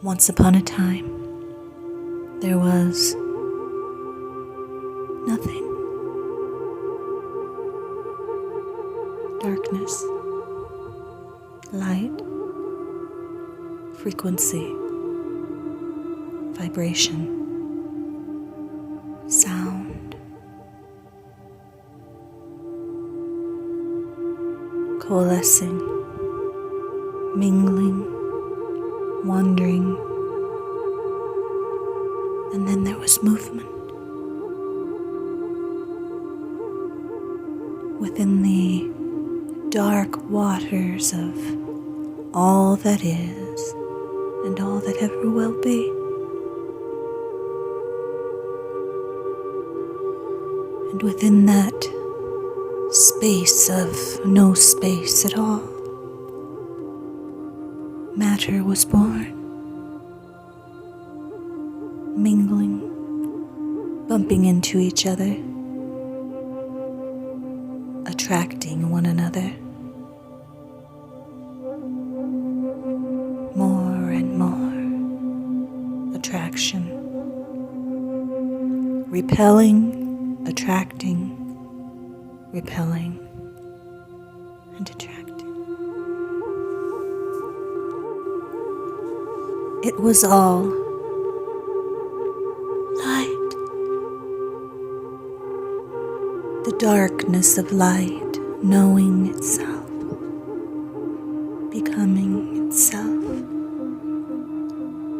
Once upon a time, there was nothing. Darkness, light, frequency, vibration, sound, coalescing, mingling, wandering, and then there was movement. Within the dark waters of all that is and all that ever will be. And within that space of no space at all, matter was born, mingling, bumping into each other, attracting one another. More and more attraction, repelling, attracting, repelling, and attracting. It was all light. The darkness of light, knowing itself, becoming itself,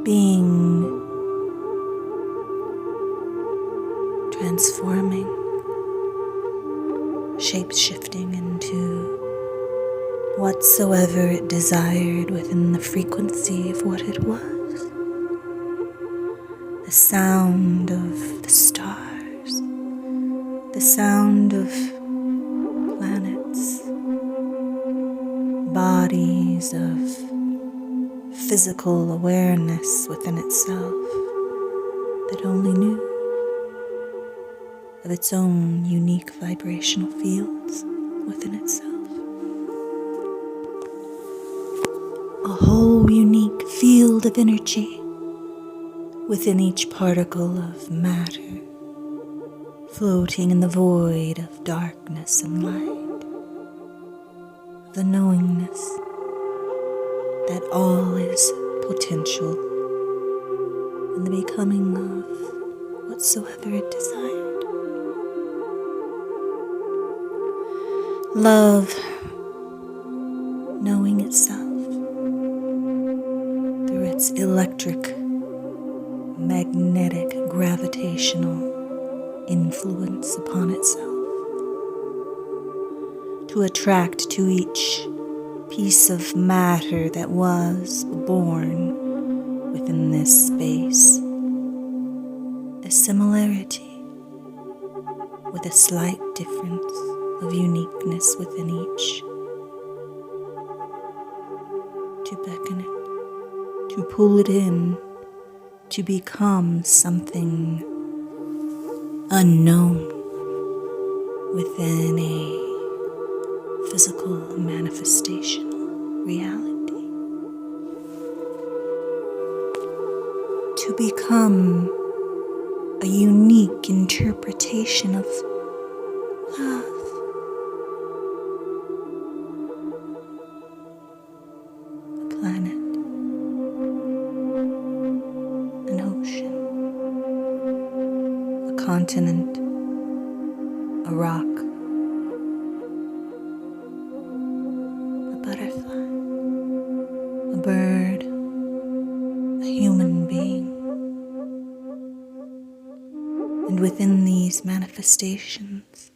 being, transforming, shape-shifting into whatsoever it desired within the frequency of what it was. The sound of the stars, the sound of planets, bodies of physical awareness within itself that only knew of its own unique vibrational fields within itself. A whole unique field of energy within each particle of matter, floating in the void of darkness and light, the knowingness that all is potential and the becoming of whatsoever it desired. Love, knowing itself through its electric, magnetic, gravitational influence upon itself, to attract to each piece of matter that was born within this space a similarity with a slight difference of uniqueness within each, to beckon it, to pull it in, to become something unknown within a physical manifestational reality, to become a unique interpretation of love. A planet, an ocean, a continent, a rock, a butterfly, a bird, a human being. And within these manifestations,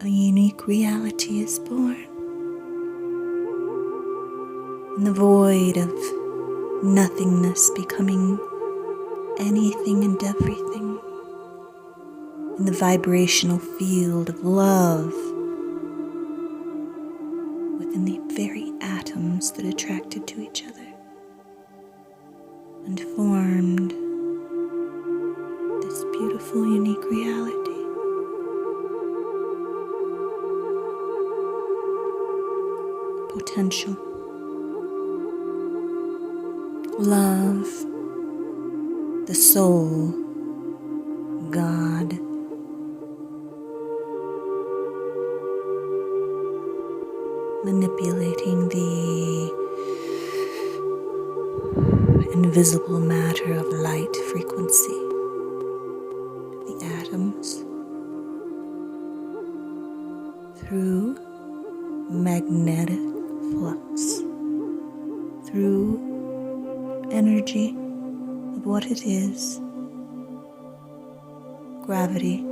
a unique reality is born. In the void of nothingness becoming anything and everything, in the vibrational field of love, within the very atoms that attracted to each other and formed this beautiful, unique reality. Potential, love, the soul, God, manipulating the invisible matter of light frequency, the atoms, through magnetic flux, through energy of what it is, gravity,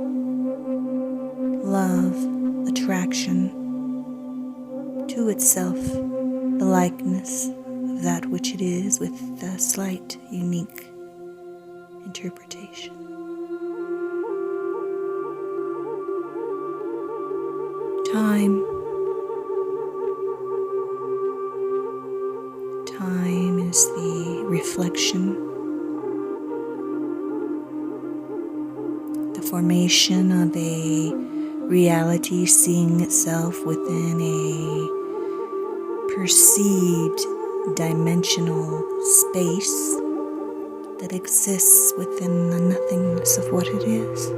love, attraction, to itself, the likeness of that which it is with a slight, unique interpretation. Time is the reflection, the formation of a reality seeing itself within a perceived dimensional space that exists within the nothingness of what it is.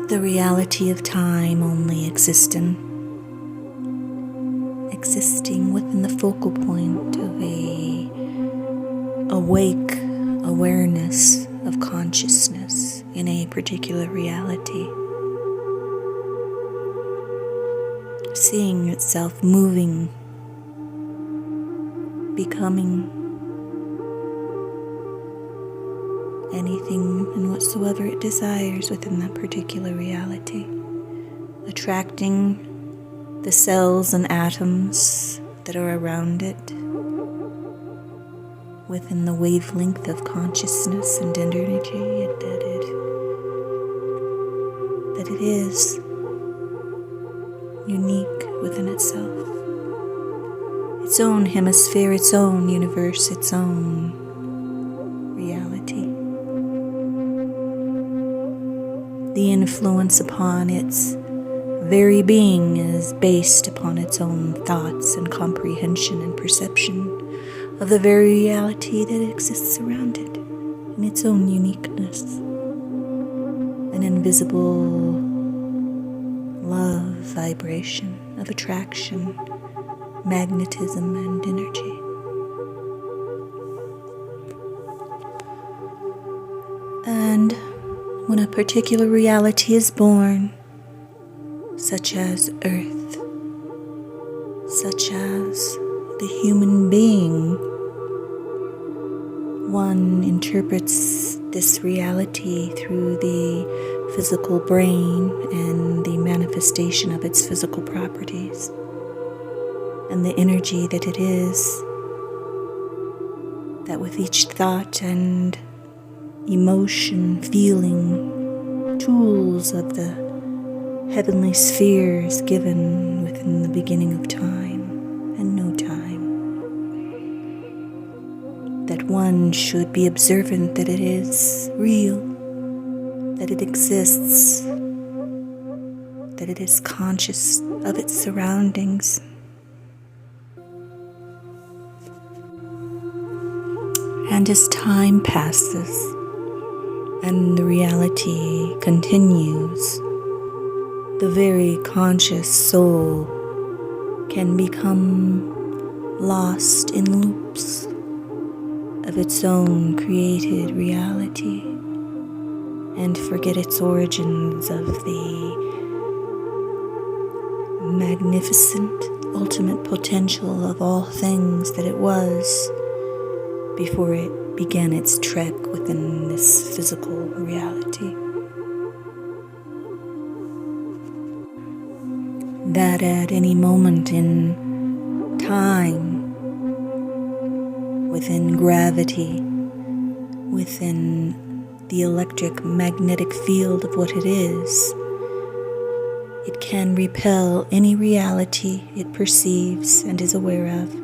The reality of time only existing within the focal point of a awake awareness of consciousness in a particular reality, seeing itself moving, becoming anything and whatsoever it desires within that particular reality, attracting the cells and atoms that are around it within the wavelength of consciousness and energy that it is unique within itself, its own hemisphere, its own universe, its own reality. The influence upon its very being is based upon its own thoughts and comprehension and perception of the very reality that exists around it in its own uniqueness. An invisible love vibration of attraction, magnetism, and energy. And when a particular reality is born, such as Earth, such as the human being, one interprets this reality through the physical brain and the manifestation of its physical properties and the energy that it is, that with each thought and emotion, feeling, tools of the heavenly spheres given within the beginning of time and no time, that one should be observant that it is real, that it exists, that it is conscious of its surroundings. And as time passes and the reality continues, the very conscious soul can become lost in loops of its own created reality and forget its origins of the magnificent ultimate potential of all things that it was before it began its trek within this physical reality. That at any moment in time, within gravity, within the electric magnetic field of what it is, it can repel any reality it perceives and is aware of,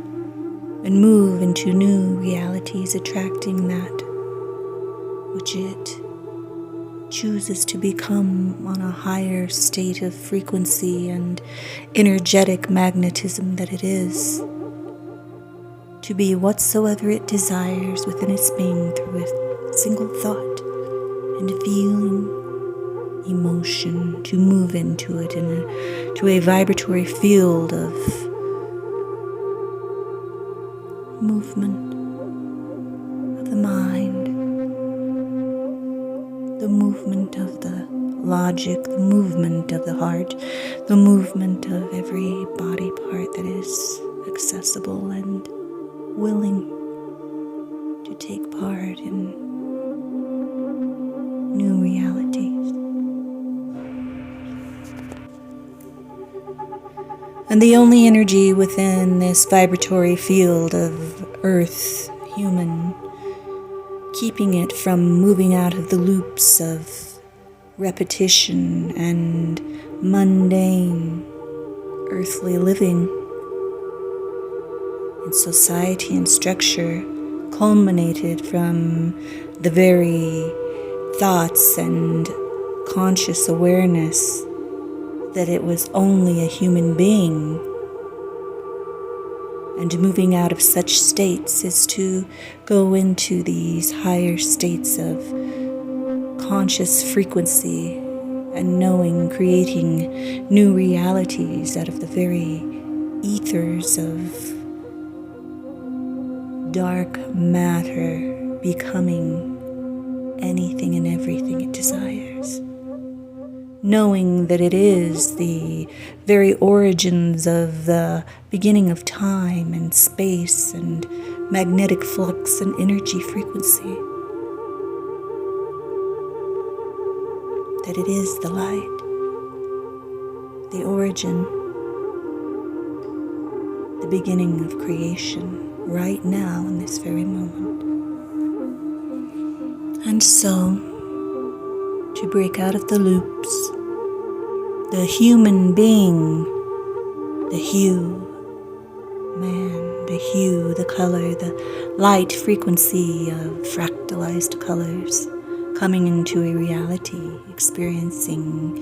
and move into new realities, attracting that which it chooses to become on a higher state of frequency and energetic magnetism that it is, to be whatsoever it desires within its being through a single thought and feeling, emotion, to move into it to a vibratory field of movement of the mind, the movement of the logic, the movement of the heart, the movement of every body part that is accessible and willing to take part in new realities. And the only energy within this vibratory field of earth, human, keeping it from moving out of the loops of repetition and mundane earthly living and society and structure, culminated from the very thoughts and conscious awareness that it was only a human being. And moving out of such states is to go into these higher states of conscious frequency and knowing, creating new realities out of the very ethers of dark matter, becoming anything and everything it desires. Knowing that it is the very origins of the beginning of time and space and magnetic flux and energy frequency. That it is the light, the origin, the beginning of creation right now in this very moment. And so, to break out of the loops, the human being, the hue, man, the hue, the color, the light frequency of fractalized colors, coming into a reality, experiencing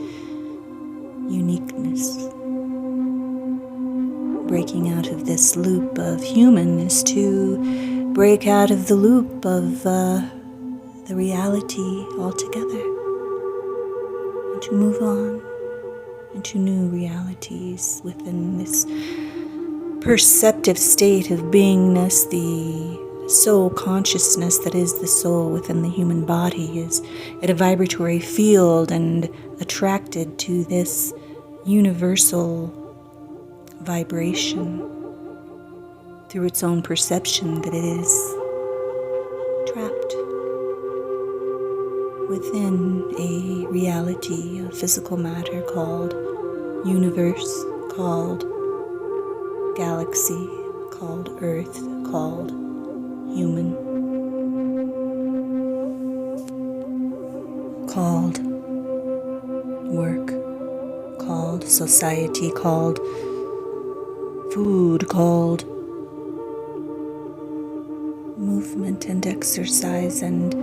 uniqueness. Breaking out of this loop of human is to break out of the loop of the reality altogether, and to move on into new realities within this perceptive state of beingness. The soul consciousness that is the soul within the human body is at a vibratory field and attracted to this universal vibration through its own perception that it is trapped within a reality of physical matter called universe, called galaxy, called earth, called human, called work, called society, called food, called movement and exercise and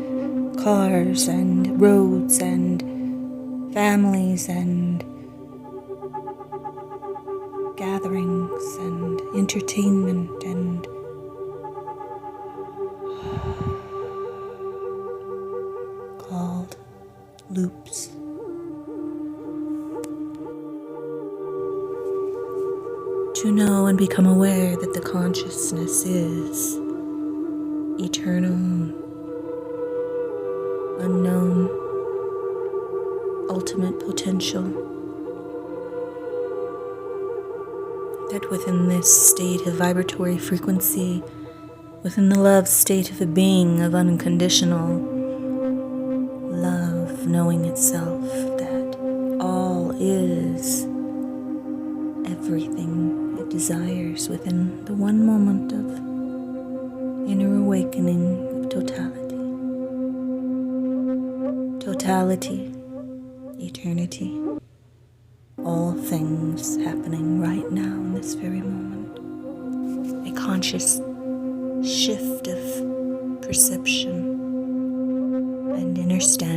cars and roads and families and gatherings and entertainment and called loops. To know and become aware that the consciousness is eternal, unknown, ultimate potential. That within this state of vibratory frequency, within the love state of a being of unconditional love, knowing itself that all is everything it desires within the one moment of inner awakening of totality. Totality, eternity, all things happening right now in this very moment. A conscious shift of perception and understanding